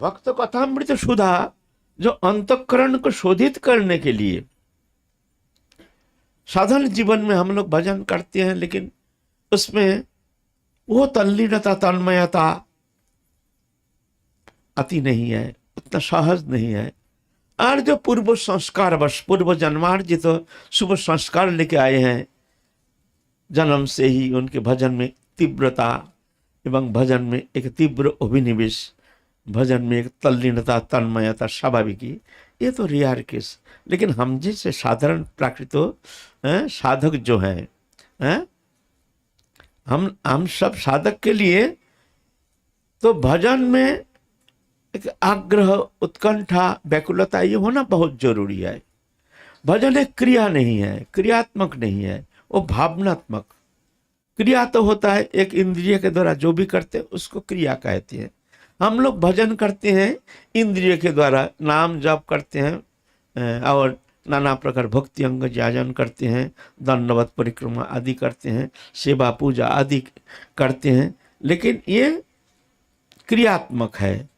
भक्त कथामृत सुधा जो अंतःकरण को शोधित करने के लिए साधारण जीवन में हम लोग भजन करते हैं, लेकिन उसमें वो तल्लीनता तन्मयता अति नहीं है, उतना सहज नहीं है। और जो पूर्व संस्कार वश पूर्व जन्मार्जित तो शुभ संस्कार लेके आए हैं, जन्म से ही उनके भजन में तीव्रता एवं भजन में एक तीव्र अभिनिवेश, भजन में एक तल्लीनता तन्मयता स्वाभाविक ही, ये तो रेयर केस। लेकिन हम जैसे साधारण प्राकृत साधक जो हैं, हम सब साधक के लिए तो भजन में एक आग्रह, उत्कंठा, व्याकुलता ये होना बहुत जरूरी है। भजन एक क्रिया नहीं है, क्रियात्मक नहीं है, वो भावनात्मक। क्रिया तो होता है एक इंद्रिय के द्वारा जो भी करते हैं उसको क्रिया कहते हैं। हम लोग भजन करते हैं इंद्रिय के द्वारा, नाम जप करते हैं और नाना प्रकार भक्ति अंग जाजन करते हैं, दंडवत परिक्रमा आदि करते हैं, सेवा पूजा आदि करते हैं। लेकिन ये क्रियात्मक है,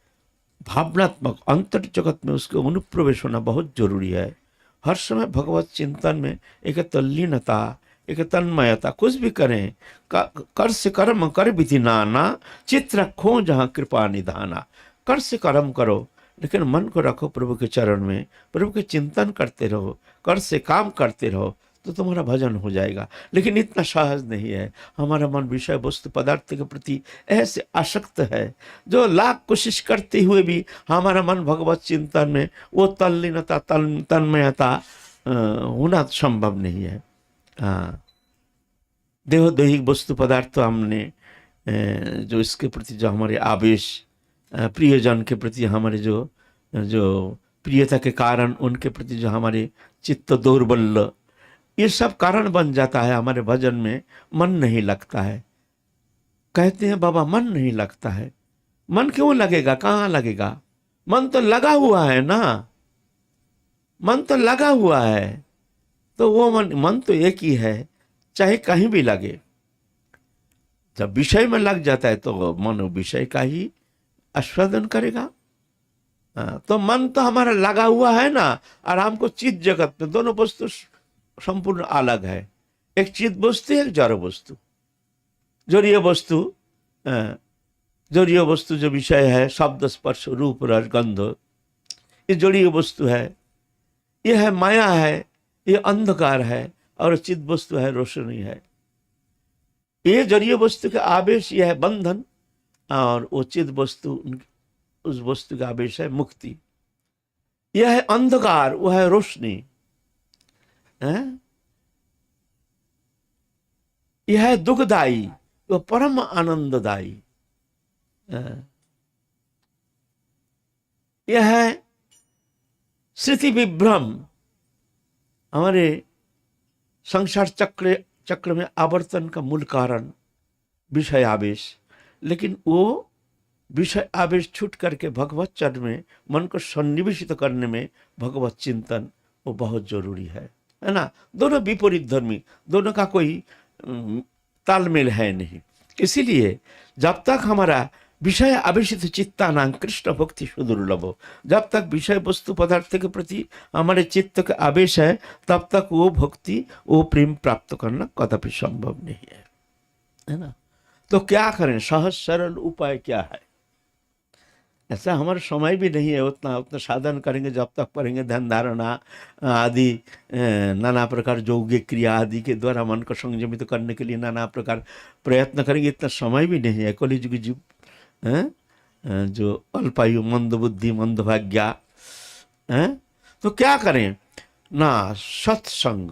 भावनात्मक, अंतर जगत में उसके अनुप्रवेश होना बहुत जरूरी है। हर समय भगवत चिंतन में एक तल्लीनता, एक तन्मयता, कुछ भी करें कर से कर्म कर विधि नाना, चित्त रखो जहाँ कृपा निधाना। कर से कर्म करो लेकिन मन को रखो प्रभु के चरण में, प्रभु के चिंतन करते रहो, कर से काम करते रहो तो तुम्हारा भजन हो जाएगा। लेकिन इतना सहज नहीं है। हमारा मन विषय वस्तु पदार्थ के प्रति ऐसे आसक्त है जो लाख कोशिश करते हुए भी हमारा मन भगवत चिंतन में वो तल्लीनता तन्मयता होना संभव नहीं है। हाँ, देहोदैहिक वस्तु पदार्थ तो हमने जो इसके प्रति जो हमारे आवेश, प्रियजन के प्रति हमारे जो प्रियता के कारण उनके प्रति जो हमारे चित्त दौर्बल्य, ये सब कारण बन जाता है। हमारे भजन में मन नहीं लगता है। कहते हैं बाबा मन नहीं लगता है। मन क्यों लगेगा, कहाँ लगेगा? मन तो लगा हुआ है ना, मन तो लगा हुआ है। तो वो मन तो एक ही है, चाहे कहीं भी लगे। जब विषय में लग जाता है तो मन विषय का ही आस्वादन करेगा। तो मन तो हमारा लगा हुआ है ना, और हमको चित्त जगत में दोनों वस्तु संपूर्ण अलग है। एक चित्त वस्तु, एक जड़ वस्तु। जड़ीय वस्तु, जड़ीय वस्तु जो विषय है, शब्द स्पर्श रूप रस गंध, ये जड़ीय वस्तु है। ये है माया है, ये अंधकार है, और चित्त वस्तु है रोशनी है। ये जड़ीय वस्तु का आवेश यह है बंधन, और वो चित्त वस्तु उस वस्तु का आवेश है मुक्ति। यह है अंधकार, वह है रोशनी। यह है दुखदाई, वह परम आनंददायी। यह है स्मृति विभ्रम, हमारे संसार चक्र में आवर्तन का मूल कारण विषय आवेश। लेकिन वो विषय आवेश छूट करके भगवत चरण में मन को सन्निवेशित करने में भगवत चिंतन वो बहुत जरूरी है ना। दोनों विपरीत धर्मी, दोनों का कोई तालमेल है नहीं। इसीलिए जब तक हमारा विषय आवेशित चित्तानां कृष्ण भक्ति सुदुर्लभ, जब तक विषय वस्तु पदार्थ के प्रति हमारे चित्त का आवेश है, तब तक वो भक्ति, वो प्रेम प्राप्त करना कदापि संभव नहीं है ना। तो क्या करें, सहज सरल उपाय क्या है? ऐसा हमारा समय भी नहीं है उतना साधन करेंगे। जब तक करेंगे ध्यान धारणा आदि नाना प्रकार यौगिक क्रिया आदि के द्वारा मन को संयमित करने के लिए नाना प्रकार प्रयत्न करेंगे, इतना समय भी नहीं है। कलिजुग जीव जो अल्पायु मंद बुद्धि मंद भाग्या, तो क्या करें ना? सत्संग,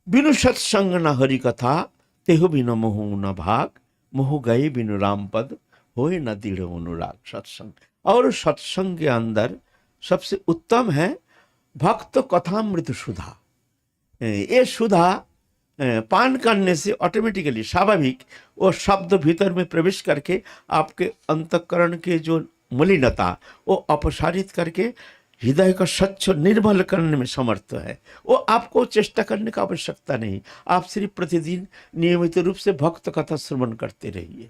बिनु सत्संग न हरि कथा, तेहो बिनु मोह न भाग, मोह गए बिनु राम पद, होए न दृढ़ अनुराग। सत्संग, और सत्संग के अंदर सबसे उत्तम है भक्त कथामृत सुधा। ये सुधा पान करने से ऑटोमेटिकली स्वाभाविक वो शब्द भीतर में प्रवेश करके आपके अंतःकरण के जो मलिनता वो अपसारित करके हृदय का स्वच्छ निर्मल करने में समर्थ है। वो आपको चेष्टा करने का आवश्यकता नहीं। आप सिर्फ प्रतिदिन नियमित रूप से भक्त कथा श्रवण करते रहिए,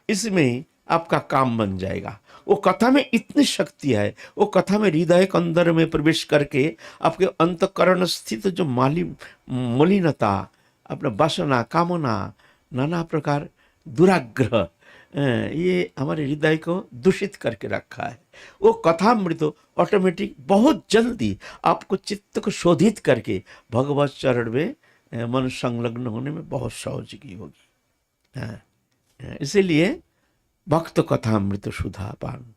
इसमें ही आपका काम बन जाएगा। वो कथा में इतनी शक्ति है, वो कथा में हृदय के अंदर में प्रवेश करके आपके अंतकरण स्थित जो मलिनता, अपना वासना, कामना, नाना प्रकार दुराग्रह, ये हमारे हृदय को दूषित करके रखा है। वो कथामृत ऑटोमेटिक बहुत जल्दी आपको चित्त को शोधित करके भगवत चरण में मन संलग्न होने में बहुत सहयोगी होगी। इसीलिए भक्त कथामृत सुधा पान।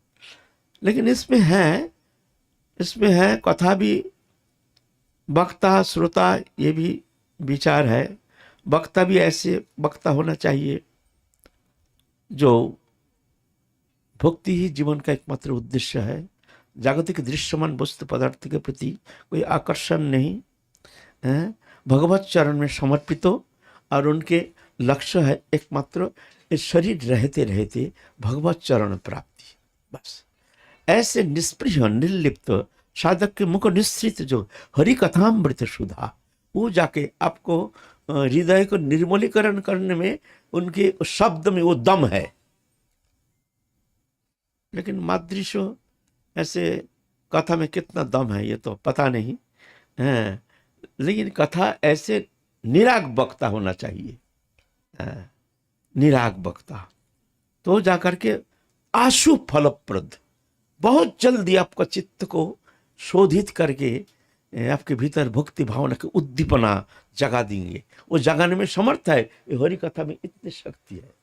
लेकिन इसमें है कथा भी, वक्ता श्रोता ये भी विचार है। वक्ता भी ऐसे वक्ता होना चाहिए जो भक्ति ही जीवन का एकमात्र उद्देश्य है। जागतिक दृश्यमान वस्तु पदार्थ के प्रति कोई आकर्षण नहीं है, भगवत चरण में समर्पित हो, और उनके लक्ष्य है एकमात्र इस शरीर रहते रहते भगवत चरण प्राप्ति। बस ऐसे निष्प्रिय निर्लिप्त साधक के मुख निश्रित जो हरि कथामृत सुधा, वो जाके आपको हृदय को निर्मलीकरण करने में, उनके शब्द में वो दम है। लेकिन मादृशो ऐसे कथा में कितना दम है ये तो पता नहीं है। लेकिन कथा ऐसे निराग वक्ता होना चाहिए, निराग वक्ता, तो जाकर के आशु फलप्रद बहुत जल्दी आपका चित्त को शोधित करके आपके भीतर भक्ति भावना की उद्दीपना जगा देंगे। वो जगाने में समर्थ है। ये हरि कथा में इतनी शक्ति है।